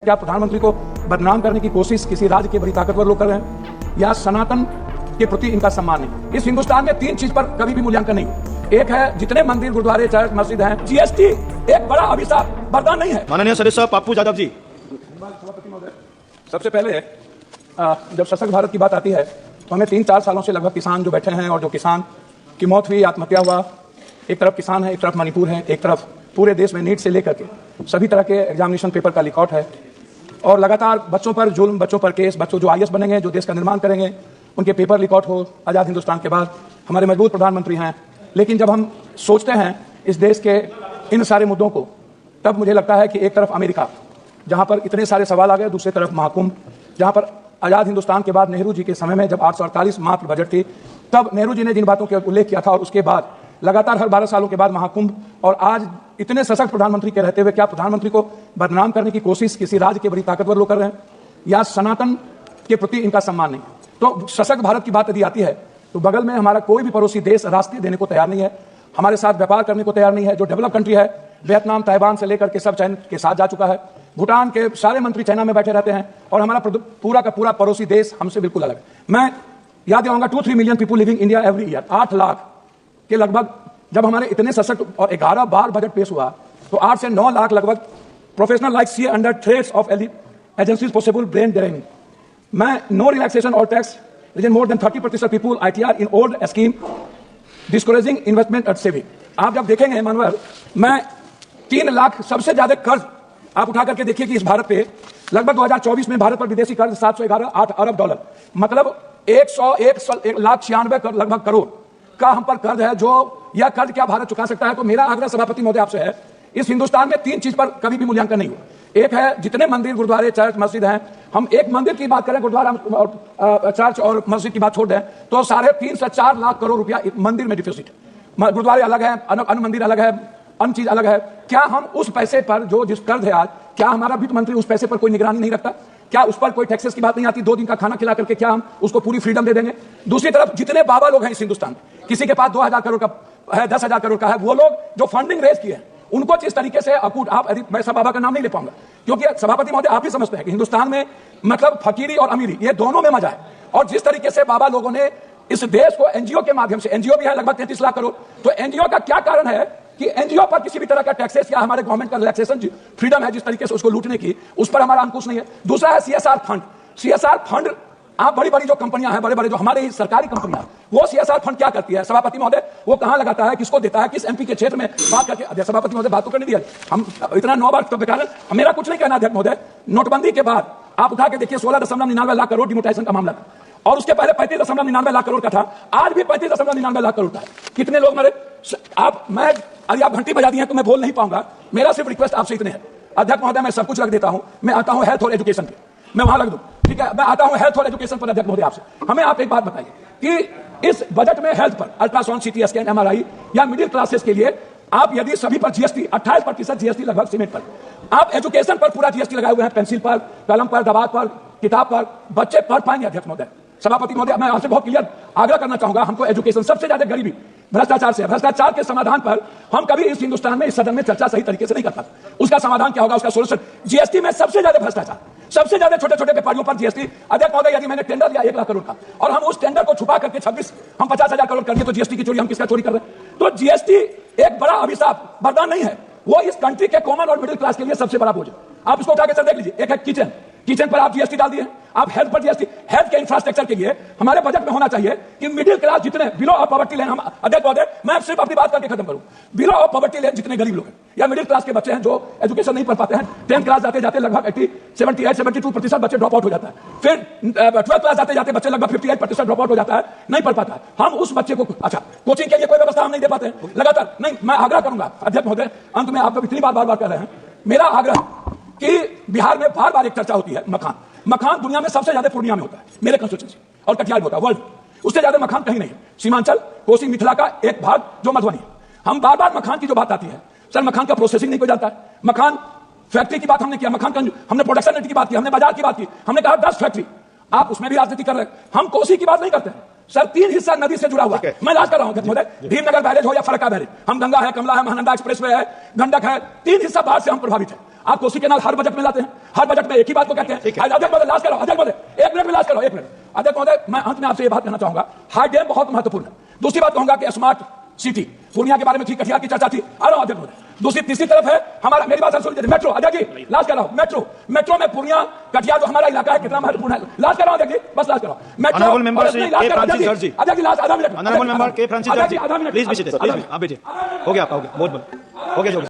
क्या प्रधानमंत्री को बदनाम करने की कोशिश किसी राज्य के बड़ी ताकतवर लोग कर रहे हैं या सनातन के प्रति इनका सम्मान नहीं। इस हिंदुस्तान में तीन चीज पर कभी भी मूल्यांकन नहीं। एक है जितने मंदिर गुरुद्वारे चर्च मस्जिद हैं, जीएसटी एक बड़ा अभिशाप, वरदान नहीं है। माननीय सदस्य पप्पू यादव जी, सबसे पहले जब सशक्त भारत की बात आती है तो हमें 3-4 सालों से लगभग किसान जो बैठे हैं और जो किसान की मौत हुई, आत्महत्या हुआ, एक तरफ किसान है, एक तरफ मणिपुर है, एक तरफ पूरे देश में नीट से लेकर के सभी तरह के एग्जामिनेशन पेपर का लिकआउट है और लगातार बच्चों पर जुल्म, बच्चों पर केस, बच्चों जो आईएएस बनेंगे, जो देश का निर्माण करेंगे, उनके पेपर लिकआउट हो। आज़ाद हिंदुस्तान के बाद हमारे मजबूत प्रधानमंत्री हैं, लेकिन जब हम सोचते हैं इस देश के इन सारे मुद्दों को, तब मुझे लगता है कि एक तरफ अमेरिका जहाँ पर इतने सारे सवाल आ गए, दूसरी तरफ महाकुंभ जहाँ पर आज़ाद हिंदुस्तान के बाद नेहरू जी के समय में जब 848 मात्र बजट थी, तब नेहरू जी ने जिन बातों का उल्लेख किया था और उसके बाद लगातार हर 12 सालों के बाद महाकुंभ, और आज इतने सशक्त प्रधानमंत्री के रहते हुए क्या प्रधानमंत्री को बदनाम करने की कोशिश किसी राज्य के बड़ी ताकतवर लोग कर रहे हैं या सनातन के प्रति इनका सम्मान नहीं। तो सशक्त भारत की बात यदि आती है तो बगल में हमारा कोई भी पड़ोसी देश रास्ते देने को तैयार नहीं है, हमारे साथ व्यापार करने को तैयार नहीं है। जो डेवलप कंट्री है, वियतनाम, ताइवान से लेकर के सब चाइना के साथ जा चुका है। भूटान के सारे मंत्री चाइना में बैठे रहते हैं और हमारा पूरा का पूरा पड़ोसी देश हमसे बिल्कुल अलग है। मैं याद दिलाऊंगा 2-3 million people living India every year, 8 lakh के लगभग जब हमारे इतने सशक्त और 11 बार बजट पेश हुआ तो 8 से 9 लाख लगभग professional like see under threats of agencies possible brain draining. मैं नो रिलैक्सेशन और tax reason more than 30% people ITR in old scheme discouraging investment and saving. आप जब देखेंगे मानवर, मैं 3 लाख सबसे ज्यादा कर्ज आप उठा करके देखिए कि इस भारत पे लगभग 2024 में भारत पर विदेशी कर्ज 711.8 अरब डॉलर, मतलब 1,96,00,000 लगभग करोड़ का हम पर कर्ज है। जो यह कर्ज क्या भारत चुका सकता है? तो मेरा आग्रह सभापति महोदय आपसे है, इस हिंदुस्तान में 3 चीज पर कभी भी मूल्यांकन नहीं हुआ। एक है जितने मंदिर गुरुद्वारे चर्च मस्जिद हैं, हम एक मंदिर की बात करें, गुरुद्वारा और चर्च और मस्जिद की बात छोड़ दें तो 3.5 से 4 लाख करोड़ रुपया मंदिर में डिफिसिट है। गुरुद्वारे अलग है, अन्य मंदिर अलग है, अन्य चीज अलग है। क्या हम उस पैसे पर जो जिस कर्ज है आज, क्या हमारा वित्त मंत्री उस पैसे पर कोई निगरानी नहीं रखता? क्या उस पर कोई टैक्सेस की बात नहीं आती? 2 दिन का खाना खिला करके क्या हम उसको पूरी फ्रीडम दे देंगे? दूसरी तरफ जितने बाबा लोग हैं इस हिंदुस्तान में, किसी के पास 2,000 करोड़ का है, 10,000 करोड़ का है, वो लोग जो फंडिंग रेज किए हैं उनको जिस तरीके से अकूट, आप मैं सब बाबा का नाम नहीं ले पाऊंगा क्योंकि सभापति महोदय आप ही समझते हैं कि हिंदुस्तान में मतलब फकीरी और अमीरी ये दोनों में मजा है। और जिस तरीके से बाबा लोगों ने इस देश को एनजीओ के माध्यम से, एनजीओ भी है लगभग 33 लाख करोड़, तो एनजीओ का क्या कारण है कि एनजीओ पर किसी भी तरह का टैक्सेस या हमारे गवर्नमेंट का रिलैक्सेशन फ्रीडम है जिस तरीके से उसको लूटने की, उस पर हमारा अंकुश नहीं है। दूसरा है CSR फंड। CSR फंड, आप बड़ी बड़ी जो कंपनियां हैं, बड़े बड़े जो हमारे सरकारी कंपनियां, वो CSR फंड क्या करती है सभापति महोदय? वो कहां लगाता है, किसको देता है, किस MP के क्षेत्र में बात करके? सभापति महोदय बात तो करने दिया, हम इतना 9 बार तो बेकार है। मेरा कुछ नहीं कहना अध्यक्ष महोदय, नोटबंदी के बाद आप उठा के देखिए 16.99 लाख करोड़ डिमोनेटाइजेशन का मामला था और उसके पहले 35.99 लाख करोड़ का था, आज भी 35.99 लाख करोड़ का है। कितने लोग मरे? मैं अरे आप घंटी बजा दी है तो मैं बोल नहीं पाऊंगा। मेरा सिर्फ रिक्वेस्ट आपसे इतने है अध्यक्ष महोदय, मैं सब कुछ रख देता हूं, मैं आता हूं हेल्थ और एजुकेशन पे, मैं वहां रख दूं, ठीक है? मैं आता हूं हेल्थ और एजुकेशन पर अध्यक्ष महोदय आपसे। हमें आप एक बात बताइए कि इस बजट में हेल्थ पर अल्ट्रासाउंड, CT स्कैन, MRI या मिडिल क्लासेस के लिए आप यदि सभी पर GST 28% GST लगभग सीमेंट पर, आप एजुकेशन पर पूरा GST लगाए हुए हैं, पेंसिल पर, कलम पर, दवा पर, किताब पर, बच्चे पढ़ पाएंगे अध्यक्ष महोदय? सभापति महोदय मैं आपसे बहुत क्लियर आग्रह करना चाहूंगा, हमको एजुकेशन, सबसे ज्यादा गरीबी भ्रष्टाचार से, भ्रष्टाचार के समाधान पर हम कभी इस हिंदुस्तान में इस सदन में चर्चा सही तरीके से नहीं कर पाते। उसका समाधान क्या होगा, उसका सोल्यूशन? GST में सबसे ज्यादा भ्रष्टाचार, सबसे ज्यादा छोटे छोटे व्यापारियों पर GST। अध्यक्ष महोदय यदि मैंने टेंडर लिया 1 लाख करोड़ का और हम उस टेंडर को छुपा करके 26 हम 50,000 करोड़ कर दिए, तो GST की चोरी हम किसका चोरी कर रहे हैं? तो GST एक बड़ा अभिशाप, वरदान नहीं है, वो इस कंट्री के कॉमन और मिडिल क्लास के लिए सबसे बड़ा बोझ है। आप इसको उठा के सर देख लीजिए। एक है किचन, किचन पर आप GST डाल दिए, आप हेल्थ पर GST, हेल्थ के इंफ्रास्ट्रक्चर के लिए हमारे बजट में होना चाहिए कि मिडिल क्लास जितने बिलो ऑफ पॉवर्टी लाइन, हम अध्यक्ष महोदय मैं सिर्फ अपनी बात करके खत्म करूं, बिलो ऑफ पॉवर्टी लाइन जितने गरीब लोग हैं या मिडिल क्लास के बच्चे हैं जो एजुकेशन नहीं पढ़ पाते हैं, 10th क्लास जाते जाते लगभग 78-72% बच्चे ड्रॉप आउट हो जाता है, फिर 12th क्लास जाते जाते बच्चे लगभग 58% ड्रॉप आउट हो जाता है, नहीं पढ़ पाता है। हम उस बच्चे को अच्छा कोचिंग के लिए कोई व्यवस्था हम नहीं दे पाते हैं लगातार। नहीं, मैं आग्रह करूंगा अध्यक्ष महोदय, अंत में आप इतनी बार कर रहे हैं, मेरा आग्रह कि बिहार में बार बार एक चर्चा होती है मखान दुनिया में सबसे ज्यादा पूर्णिया में होता है, मेरे कंस्टिट्यूएंसी और कटिहार में होता है, वर्ल्ड उससे ज्यादा मखान कहीं नहीं है। सीमांचल, कोसी, मिथिला का एक भाग जो मधुबनी है, हम बार बार मखान की जो बात आती है, सर मखान का प्रोसेसिंग नहीं कोई जानता है। मखान फैक्ट्री की बात हमने किया, मखान का हमने प्रोडक्शन रेट की बात की, हमने बाजार की बात की, हमने कहा 10 फैक्ट्री, आप उसमें भी राजनीति कर रहे हैं। हम कोसी की बात नहीं करते हैं, सर 3 हिस्सा नदी से जुड़ा हुआ है। मैं लास्ट कर रहा हूं अध्यक्ष महोदय, भीमनगर बैरेज हो या फरक्का बैरेज, हम गंगा है, कमला है, महानंदा एक्सप्रेसवे है, गंडक है, 3 हिस्सा बाढ़ से हम प्रभावित हैं। आप कोसी केनाल हर बजट में लाते हैं, हर बजट में एक ही बात को कहते हैं। अध्यक्ष महोदय लास्ट करो, अध्यक्ष महोदय 1 मिनट में लास्ट करो, 1 मिनट। अध्यक्ष महोदय मैं अंत में आपसे ये बात कहना चाहूंगा, हाई डैम बहुत महत्वपूर्ण है। दूसरी बात कहूंगा कि स्मार्ट सिटी पूर्णिया के बारे में थी, कटिहार की चर्चा थी, आ रहा हूं अध्यक्ष महोदय। दूसरी तीसरी तरफ है हमारा, मेरी बात सुन लीजिए, मेट्रो। अध्यक्ष जी लास्ट कर रहा हूं, मेट्रो में पूर्णिया कटिहार जो हमारा इलाका है कितना महत्वपूर्ण है, लास्ट कर रहा हूं अध्यक्ष जी, बस लास्ट कर रहा हूं। मेट्रो अध्यक्ष जी लास्ट आधा minute, honourable member K Francis sir ji please visit, please आप बैठिए, हो गया आपका, हो गया, बहुत हो गया।